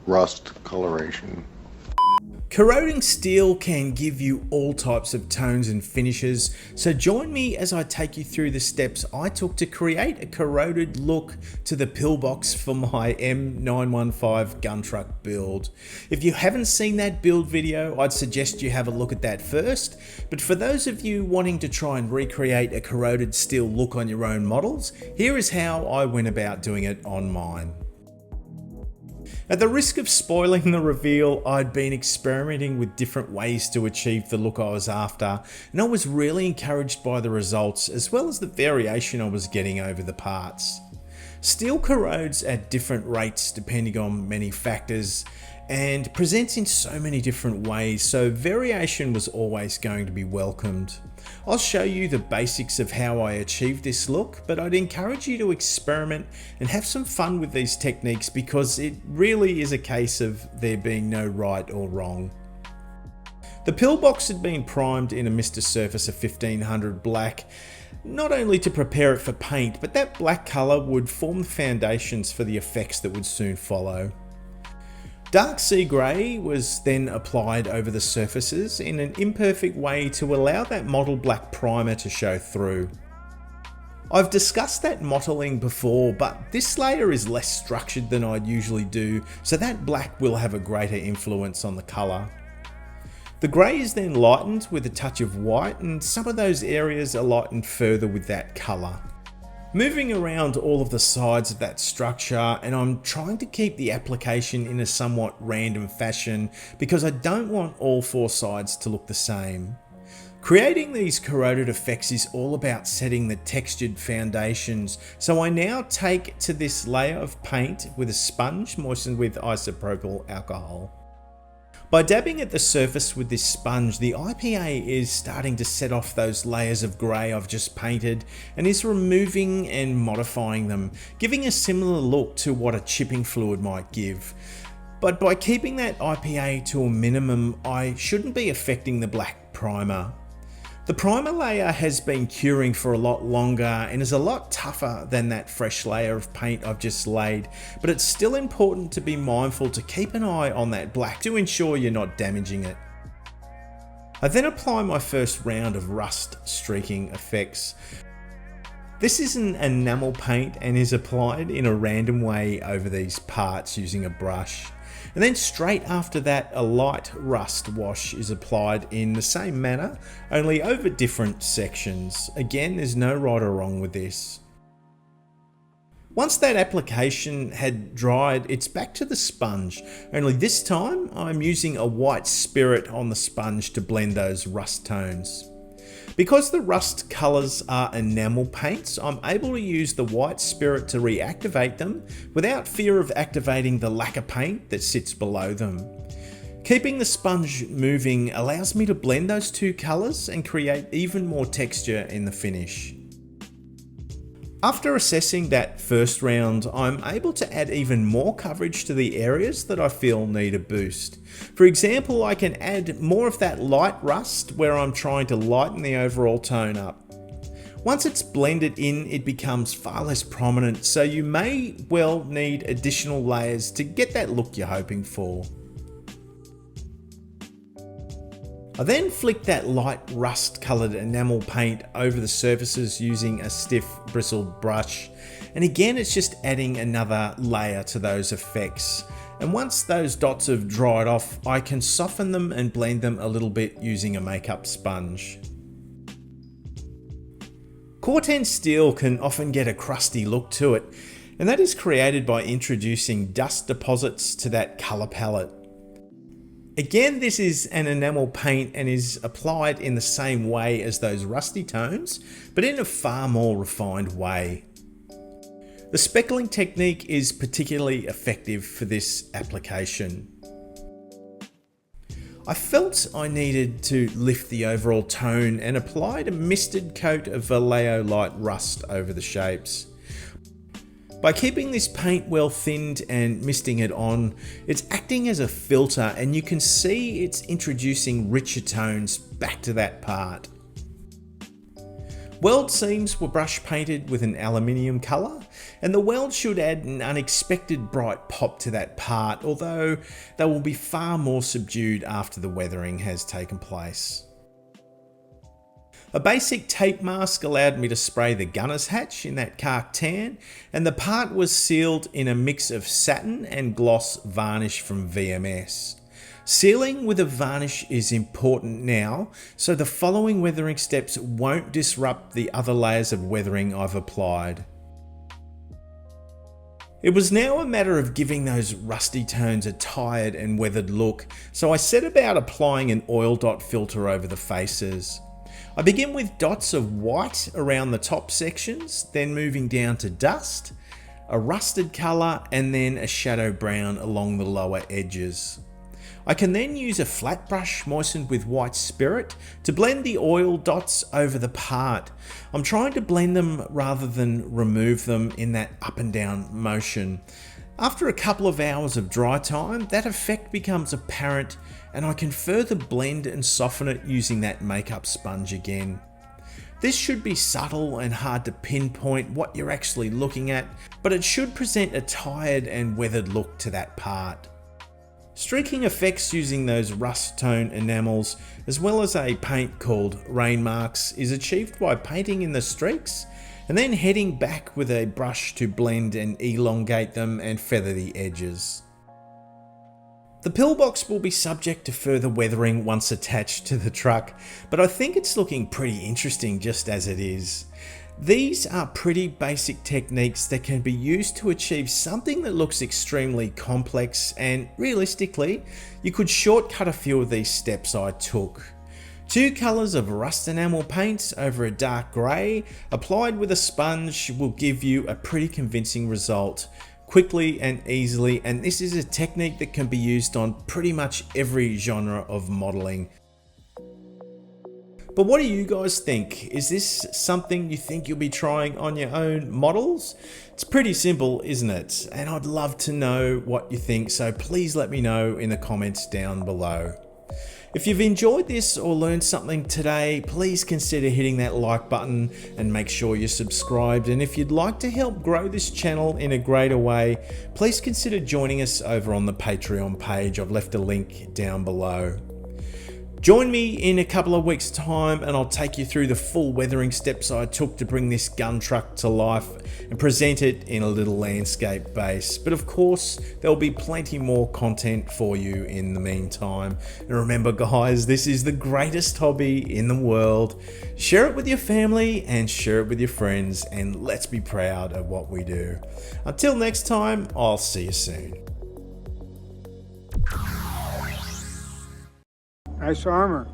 rust coloration. Corroding steel can give you all types of tones and finishes, so join me as I take you through the steps I took to create a corroded look to the pillbox for my M915 gun truck build. If you haven't seen that build video, I'd suggest you have a look at that first, but for those of you wanting to try and recreate a corroded steel look on your own models, here is how I went about doing it on mine. At the risk of spoiling the reveal, I'd been experimenting with different ways to achieve the look I was after, and I was really encouraged by the results as well as the variation I was getting over the parts. Steel corrodes at different rates depending on many factors and presents in so many different ways, so variation was always going to be welcomed. I'll show you the basics of how I achieved this look, but I'd encourage you to experiment and have some fun with these techniques because it really is a case of there being no right or wrong. The pillbox had been primed in a Mr. Surface of 1500 black, not only to prepare it for paint, but that black colour would form the foundations for the effects that would soon follow. Dark sea grey was then applied over the surfaces in an imperfect way to allow that mottled black primer to show through. I've discussed that mottling before, but this layer is less structured than I'd usually do, so that black will have a greater influence on the colour. The grey is then lightened with a touch of white, and some of those areas are lightened further with that colour. Moving around all of the sides of that structure, and I'm trying to keep the application in a somewhat random fashion because I don't want all four sides to look the same. Creating these corroded effects is all about setting the textured foundations, so I now take to this layer of paint with a sponge moistened with isopropyl alcohol. By dabbing at the surface with this sponge, the IPA is starting to set off those layers of grey I've just painted and is removing and modifying them, giving a similar look to what a chipping fluid might give. But by keeping that IPA to a minimum, I shouldn't be affecting the black primer. The primer layer has been curing for a lot longer and is a lot tougher than that fresh layer of paint I've just laid, but it's still important to be mindful to keep an eye on that black to ensure you're not damaging it. I then apply my first round of rust streaking effects. This is an enamel paint and is applied in a random way over these parts using a brush. And then straight after that, a light rust wash is applied in the same manner, only over different sections. Again, there's no right or wrong with this. Once that application had dried, it's back to the sponge, only this time I'm using a white spirit on the sponge to blend those rust tones. Because the rust colours are enamel paints, I'm able to use the white spirit to reactivate them without fear of activating the lacquer paint that sits below them. Keeping the sponge moving allows me to blend those two colours and create even more texture in the finish. After assessing that first round, I'm able to add even more coverage to the areas that I feel need a boost. For example, I can add more of that light rust where I'm trying to lighten the overall tone up. Once it's blended in, it becomes far less prominent, so you may well need additional layers to get that look you're hoping for. I then flick that light rust coloured enamel paint over the surfaces using a stiff bristled brush, and again it's just adding another layer to those effects. And once those dots have dried off, I can soften them and blend them a little bit using a makeup sponge. Corten steel can often get a crusty look to it, and that is created by introducing dust deposits to that colour palette. Again, this is an enamel paint and is applied in the same way as those rusty tones, but in a far more refined way. The speckling technique is particularly effective for this application. I felt I needed to lift the overall tone and applied a misted coat of Vallejo light rust over the shapes. By keeping this paint well thinned and misting it on, it's acting as a filter and you can see it's introducing richer tones back to that part. Weld seams were brush painted with an aluminium colour, and the weld should add an unexpected bright pop to that part, although they will be far more subdued after the weathering has taken place. A basic tape mask allowed me to spray the gunner's hatch in that Cark tan, and the part was sealed in a mix of satin and gloss varnish from VMS. Sealing with a varnish is important now, so the following weathering steps won't disrupt the other layers of weathering I've applied. It was now a matter of giving those rusty tones a tired and weathered look, so I set about applying an oil dot filter over the faces. I begin with dots of white around the top sections, then moving down to dust, a rusted colour, and then a shadow brown along the lower edges. I can then use a flat brush moistened with white spirit to blend the oil dots over the part. I'm trying to blend them rather than remove them in that up and down motion. After a couple of hours of dry time, that effect becomes apparent, and I can further blend and soften it using that makeup sponge again. This should be subtle and hard to pinpoint what you're actually looking at, but it should present a tired and weathered look to that part. Streaking effects using those rust tone enamels, as well as a paint called rain marks, is achieved by painting in the streaks and then heading back with a brush to blend and elongate them and feather the edges. The pillbox will be subject to further weathering once attached to the truck, but I think it's looking pretty interesting just as it is. These are pretty basic techniques that can be used to achieve something that looks extremely complex, and realistically, you could shortcut a few of these steps I took. 2 colours of rust enamel paint over a dark grey, applied with a sponge, will give you a pretty convincing result quickly and easily, and this is a technique that can be used on pretty much every genre of modelling. But what do you guys think? Is this something you think you'll be trying on your own models? It's pretty simple, isn't it? And I'd love to know what you think, so please let me know in the comments down below. If you've enjoyed this or learned something today, please consider hitting that like button and make sure you're subscribed. And if you'd like to help grow this channel in a greater way, please consider joining us over on the Patreon page. I've left a link down below. Join me in a couple of weeks' time and I'll take you through the full weathering steps I took to bring this gun truck to life and present it in a little landscape base. But of course, there'll be plenty more content for you in the meantime. And remember guys, this is the greatest hobby in the world. Share it with your family and share it with your friends, and let's be proud of what we do. Until next time, I'll see you soon. Nice armor.